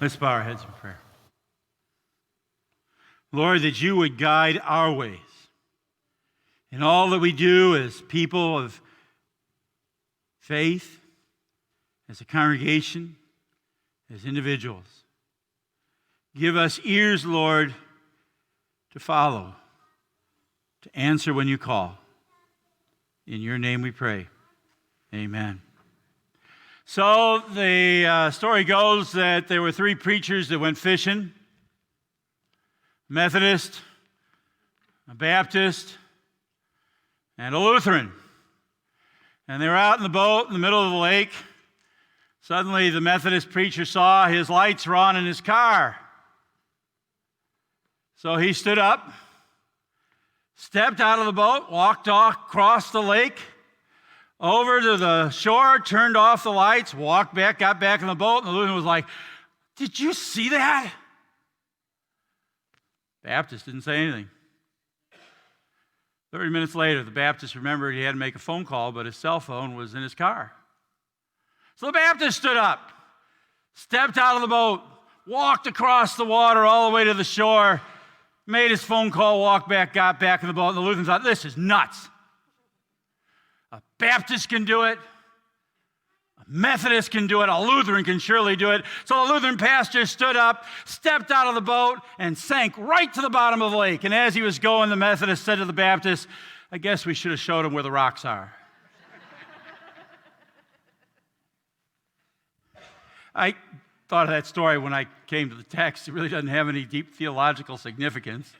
Let's bow our heads in prayer. Lord, that you would guide our ways in all that we do as people of faith, as a congregation, as individuals. Give us ears, Lord, to follow, to answer when you call. In your name we pray. Amen. So the story goes that there were three preachers that went fishing: a Methodist, a Baptist, and a Lutheran. And they were out in the boat in the middle of the lake. Suddenly the Methodist preacher saw his lights were on in his car. So he stood up, stepped out of the boat, walked across the lake, over to the shore, turned off the lights, walked back, got back in the boat, and the Lutheran was like, "Did you see that?" Baptist didn't say anything. 30 minutes later, the Baptist remembered he had to make a phone call, but his cell phone was in his car. So the Baptist stood up, stepped out of the boat, walked across the water all the way to the shore, made his phone call, walked back, got back in the boat, and the Lutheran thought, "This is nuts. A Baptist can do it. A Methodist can do it. A Lutheran can surely do it." So the Lutheran pastor stood up, stepped out of the boat, and sank right to the bottom of the lake. And as he was going, the Methodist said to the Baptist, "I guess we should have showed him where the rocks are." I thought of that story when I came to the text. It really doesn't have any deep theological significance.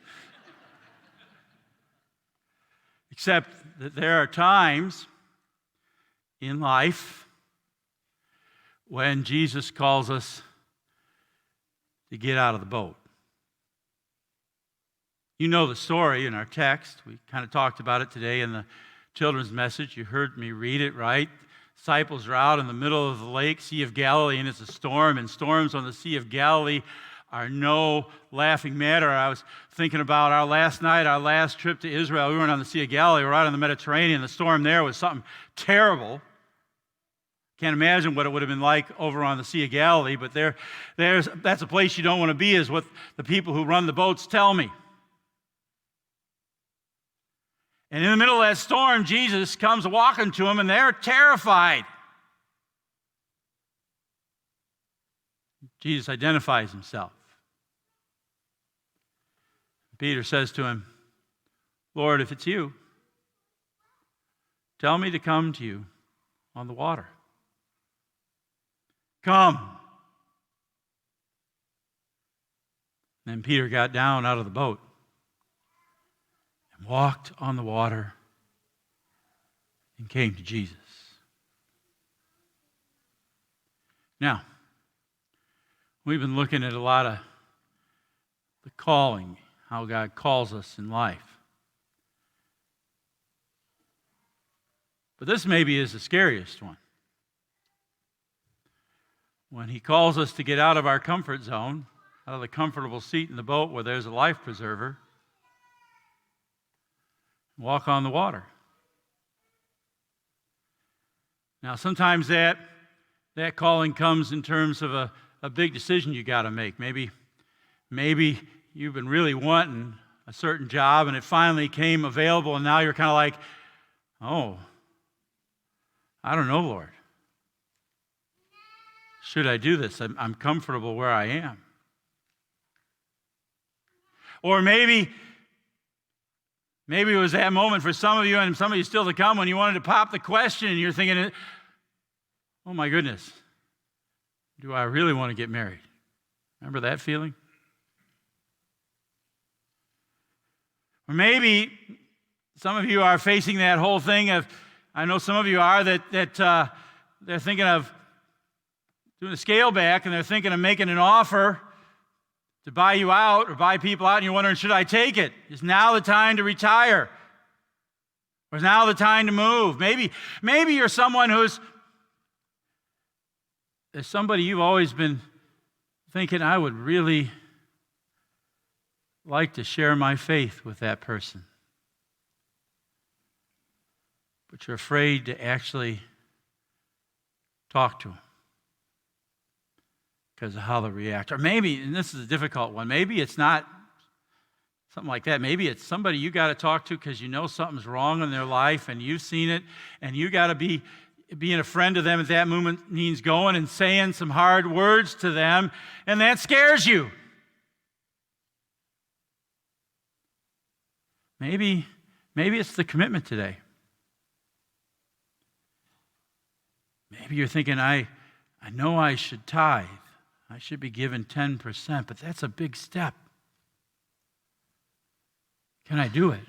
Except that there are times in life when Jesus calls us to get out of the boat. You know the story in our text. We kind of talked about it today in the children's message. You heard me read it, right? Disciples are out in the middle of the lake, Sea of Galilee, and it's a storm, and storms on the Sea of Galilee are no laughing matter. I was thinking about our last trip to Israel. We weren't on the Sea of Galilee, we were out in the Mediterranean. The storm there was something terrible. Can't imagine what it would have been like over on the Sea of Galilee, but that's a place you don't want to be, is what the people who run the boats tell me. And in the middle of that storm, Jesus comes walking to them, and they're terrified. Jesus identifies himself. Peter says to him, "Lord, if it's you, tell me to come to you on the water." "Come." Then Peter got down out of the boat and walked on the water and came to Jesus. Now, we've been looking at a lot of the calling, how God calls us in life. But this maybe is the scariest one. When he calls us to get out of our comfort zone, out of the comfortable seat in the boat where there's a life preserver, walk on the water. Now, sometimes that calling comes in terms of a big decision you got to make. Maybe you've been really wanting a certain job, and it finally came available, and now you're kind of like, "Oh, I don't know, Lord. Should I do this? I'm comfortable where I am." Or maybe it was that moment for some of you, and some of you still to come, when you wanted to pop the question, and you're thinking, "Oh my goodness, do I really want to get married?" Remember that feeling? Or maybe some of you are facing that whole thing of, I know some of you are, that they're thinking of doing a scale back, and they're thinking of making an offer to buy you out or buy people out, and you're wondering, should I take it? Is now the time to retire? Or is now the time to move? Maybe you're someone there's somebody you've always been thinking, I would really like to share my faith with that person. But you're afraid to actually talk to them. because of how they react. Or maybe, and this is a difficult one, maybe it's not something like that. Maybe it's somebody you got to talk to because you know something's wrong in their life and you've seen it, and you got to being a friend to them at that moment means going and saying some hard words to them, and that scares you. Maybe it's the commitment today. Maybe you're thinking, I know I should tithe. I should be given 10%, but that's a big step. Can I do it?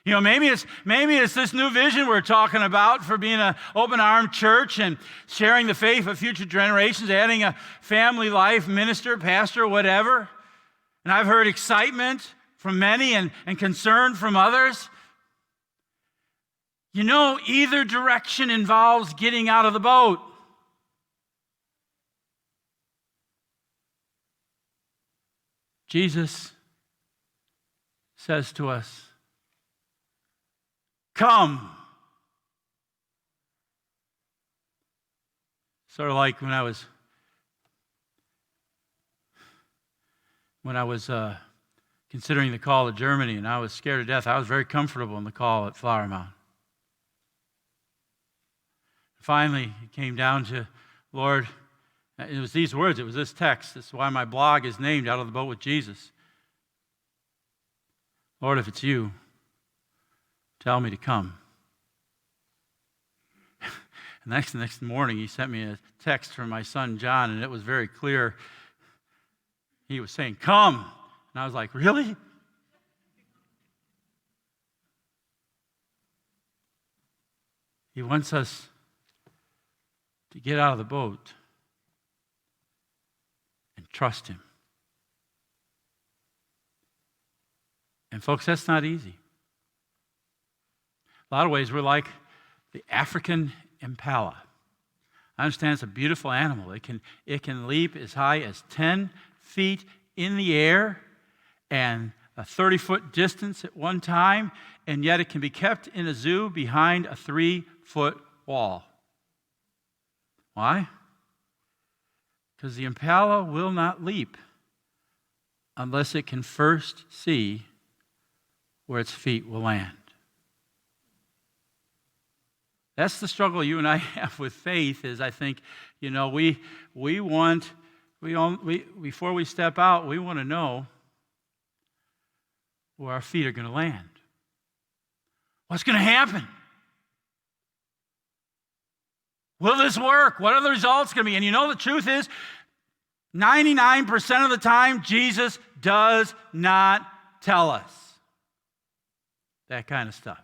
You know, maybe it's this new vision we're talking about for being an open-armed church and sharing the faith of future generations, adding a family life minister, pastor, whatever. And I've heard excitement from many and concern from others. You know, either direction involves getting out of the boat. Jesus says to us, come. Sort of like when I was considering the call to Germany, and I was scared to death. I was very comfortable in the call at Flower Mound. Finally, it came down to, Lord, it was these words, it was this text. This is why my blog is named Out of the Boat with Jesus. Lord, if it's you, tell me to come. And next morning, he sent me a text from my son, John, and it was very clear. He was saying, come. And I was like, really? He wants us to get out of the boat and trust him. And folks, that's not easy. A lot of ways, we're like the African impala. I understand it's a beautiful animal. It can leap as high as 10 feet in the air and a 30-foot distance at one time, and yet it can be kept in a zoo behind a 3-foot wall. Why? Because the impala will not leap unless it can first see where its feet will land. That's the struggle you and I have with faith. Is I think, you know, before we step out, we want to know where our feet are going to land. What's going to happen? Will this work? What are the results going to be? And you know, the truth is, 99% of the time, Jesus does not tell us that kind of stuff.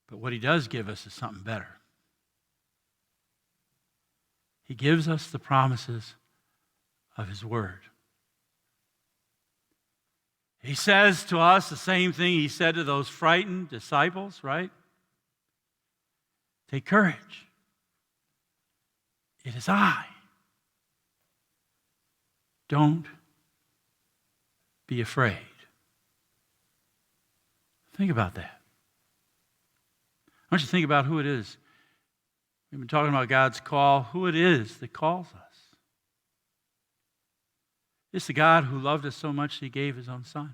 But what he does give us is something better. He gives us the promises of his word. He says to us the same thing he said to those frightened disciples, right? Take courage. It is I. Don't be afraid. Think about that. I want you to think about who it is. We've been talking about God's call, who it is that calls us. It's the God who loved us so much that he gave his own son.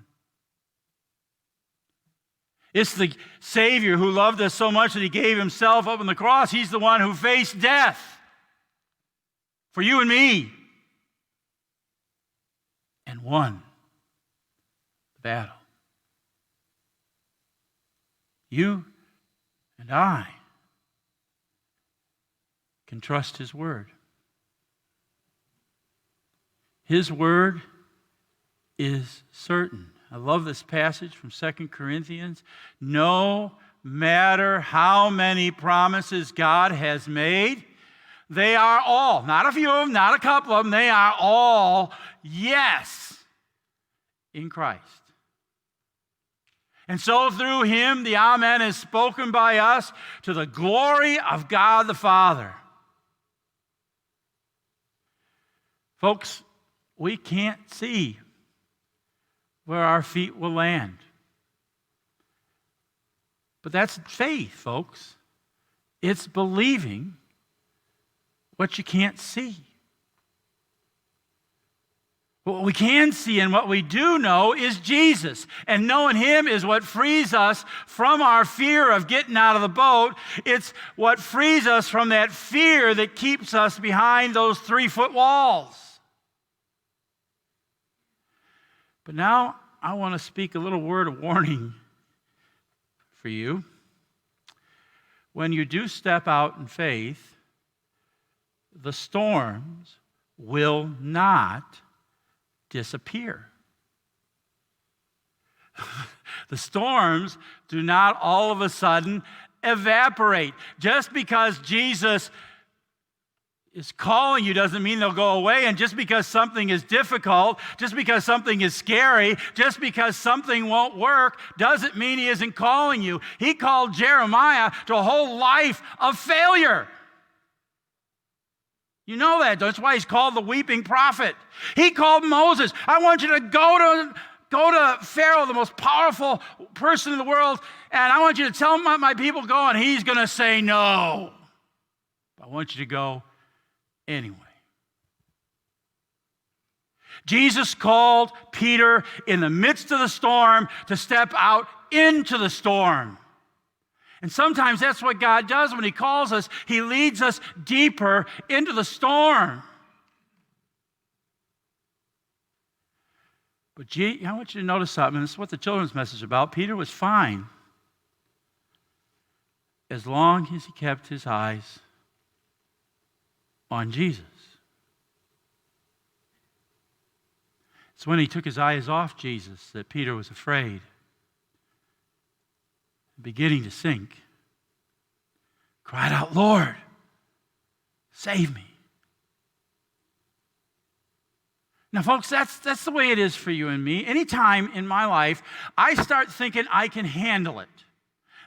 It's the Savior who loved us so much that he gave himself up on the cross. He's the one who faced death for you and me and won the battle. You and I can trust his word. His word is certain. I love this passage from 2 Corinthians. No matter how many promises God has made, they are all, not a few of them, not a couple of them, they are all yes in Christ. And so through him, the Amen is spoken by us to the glory of God the Father. Folks, we can't see where our feet will land. But that's faith, folks. It's believing what you can't see. What we can see and what we do know is Jesus. And knowing Him is what frees us from our fear of getting out of the boat. It's what frees us from that fear that keeps us behind those 3-foot walls. But now I want to speak a little word of warning for you. When you do step out in faith, the storms will not disappear. The storms do not all of a sudden evaporate. Just because Jesus is calling you doesn't mean they'll go away. And just because something is difficult, just because something is scary, just because something won't work, doesn't mean He isn't calling you. He called Jeremiah to a whole life of failure. You know that. That's why he's called the weeping prophet. He called Moses. I want you to go to Pharaoh, the most powerful person in the world, and I want you to tell him let my people go, and he's going to say no. I want you to go anyway. Jesus called Peter in the midst of the storm to step out into the storm. And sometimes that's what God does when He calls us. He leads us deeper into the storm. But I want you to notice something. This is what the children's message is about. Peter was fine as long as he kept his eyes on Jesus. It's when he took his eyes off Jesus that Peter was afraid, beginning to sink, cried out, "Lord, save me." Now, folks, that's the way it is for you and me. Anytime in my life I start thinking I can handle it,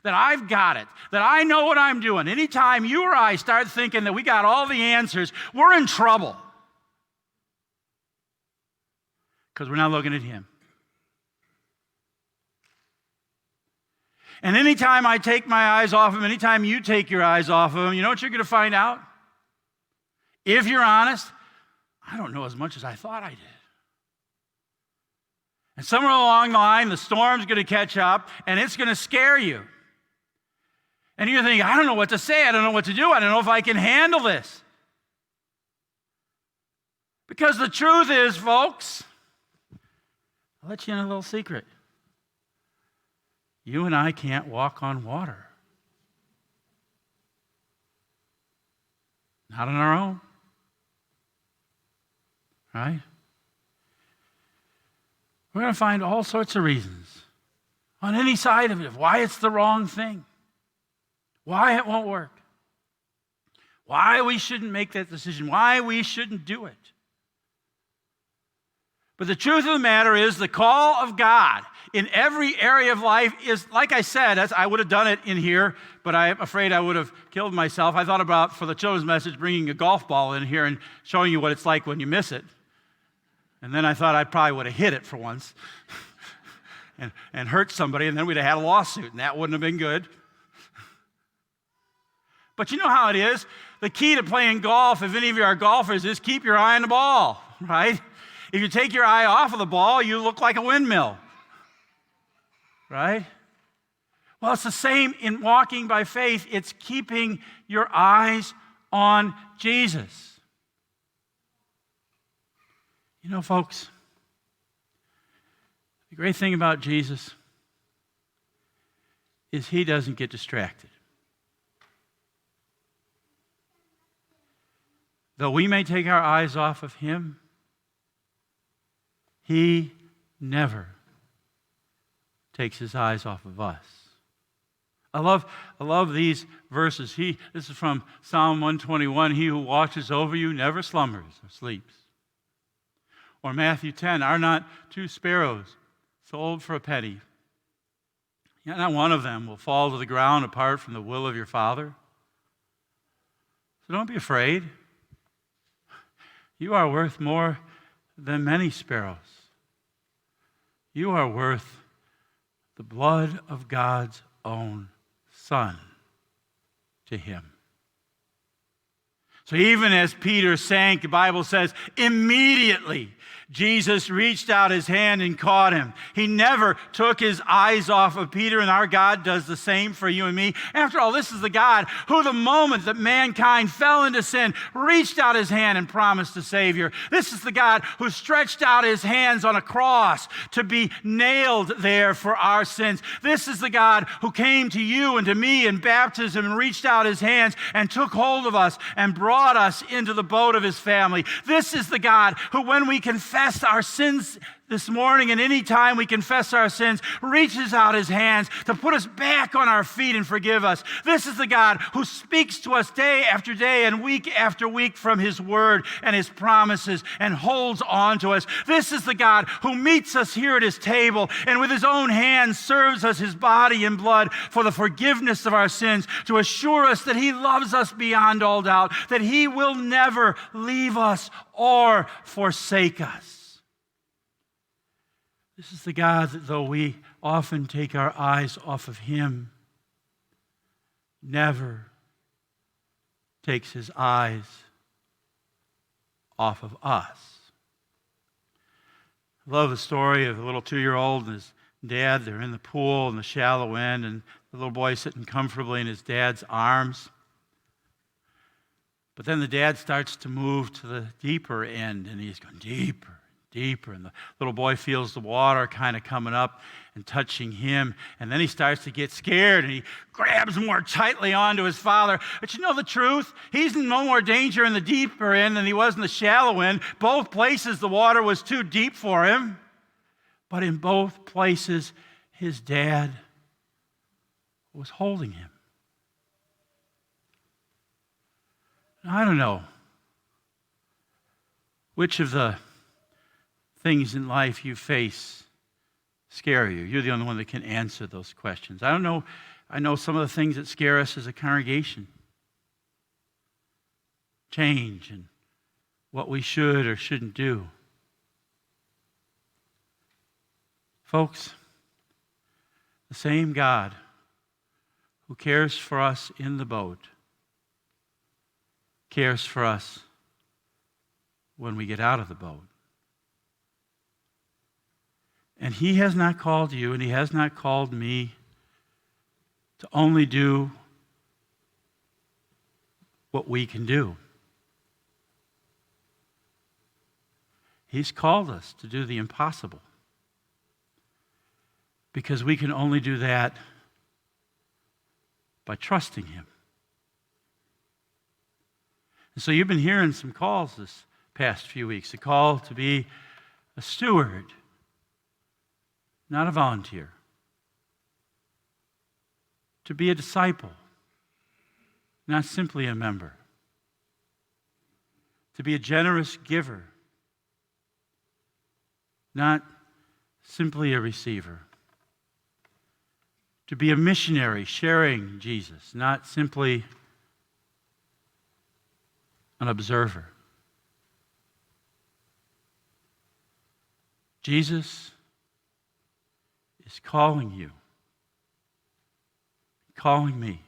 that I've got it, that I know what I'm doing, anytime you or I start thinking that we got all the answers, we're in trouble. Because we're not looking at Him. And anytime I take my eyes off Him, anytime you take your eyes off of Him, you know what you're going to find out? If you're honest, I don't know as much as I thought I did. And somewhere along the line, the storm's going to catch up, and it's going to scare you. And you're thinking, I don't know what to say. I don't know what to do. I don't know if I can handle this. Because the truth is, folks, I'll let you in a little secret. You and I can't walk on water. Not on our own. Right? We're going to find all sorts of reasons on any side of it of why it's the wrong thing, why it won't work, why we shouldn't make that decision, why we shouldn't do it. But the truth of the matter is the call of God in every area of life is, like I said, I would have done it in here, but I'm afraid I would have killed myself. I thought about, for the children's message, bringing a golf ball in here and showing you what it's like when you miss it. And then I thought I probably would have hit it for once and hurt somebody, and then we'd have had a lawsuit, and that wouldn't have been good. But you know how it is. The key to playing golf, if any of you are golfers, is keep your eye on the ball, right? If you take your eye off of the ball, you look like a windmill, right? Well, it's the same in walking by faith. It's keeping your eyes on Jesus. You know, folks, the great thing about Jesus is He doesn't get distracted. Though we may take our eyes off of Him, He never takes His eyes off of us. I love these verses. This is from Psalm 121. He who watches over you never slumbers or sleeps. Or Matthew 10, are not 2 sparrows sold for a penny? Yet not one of them will fall to the ground apart from the will of your Father. So don't be afraid. You are worth more than many sparrows. You are worth the blood of God's own Son, to him. So even as Peter sank, the Bible says, immediately Jesus reached out his hand and caught him. He never took his eyes off of Peter, and our God does the same for you and me. After all, this is the God who, the moment that mankind fell into sin, reached out his hand and promised a Savior. This is the God who stretched out his hands on a cross to be nailed there for our sins. This is the God who came to you and to me in baptism and reached out his hands and took hold of us and brought us into the boat of his family. This is the God who, when we confess our sins this morning, and any time we confess our sins, reaches out his hands to put us back on our feet and forgive us. This is the God who speaks to us day after day and week after week from his word and his promises and holds on to us. This is the God who meets us here at his table and with his own hands serves us his body and blood for the forgiveness of our sins, to assure us that he loves us beyond all doubt, that he will never leave us or forsake us. This is the God that, though we often take our eyes off of him, never takes his eyes off of us. I love the story of a little 2-year-old and his dad. They're in the pool in the shallow end, and the little boy sitting comfortably in his dad's arms. But then the dad starts to move to the deeper end, and he's going deeper, deeper, and the little boy feels the water kind of coming up and touching him, and then he starts to get scared, and he grabs more tightly onto his father. But you know the truth? He's in no more danger in the deeper end than he was in the shallow end. Both places the water was too deep for him, but in both places his dad was holding him. I don't know which of the things in life you face scare you. You're the only one that can answer those questions. I don't know. I know some of the things that scare us as a congregation. Change and what we should or shouldn't do. Folks, the same God who cares for us in the boat cares for us when we get out of the boat. And he has not called you, and he has not called me to only do what we can do. He's called us to do the impossible, because we can only do that by trusting him. And so you've been hearing some calls this past few weeks. A call to be a steward, not a volunteer. To be a disciple, not simply a member. To be a generous giver, not simply a receiver. To be a missionary sharing Jesus, not simply an observer. Jesus is calling you, calling me.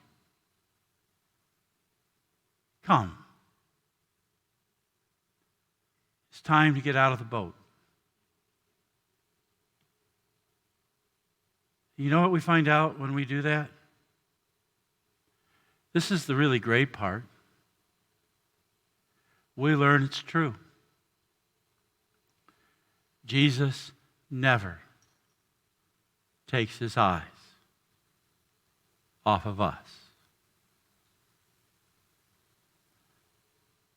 Come. It's time to get out of the boat. You know what we find out when we do that? This is the really great part. We learn it's true. Jesus never takes his eyes off of us.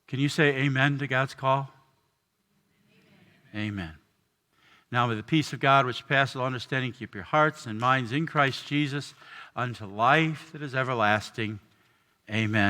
Can you say amen to God's call? Amen. Amen. Now, with the peace of God, which passes all understanding, keep your hearts and minds in Christ Jesus unto life that is everlasting. Amen.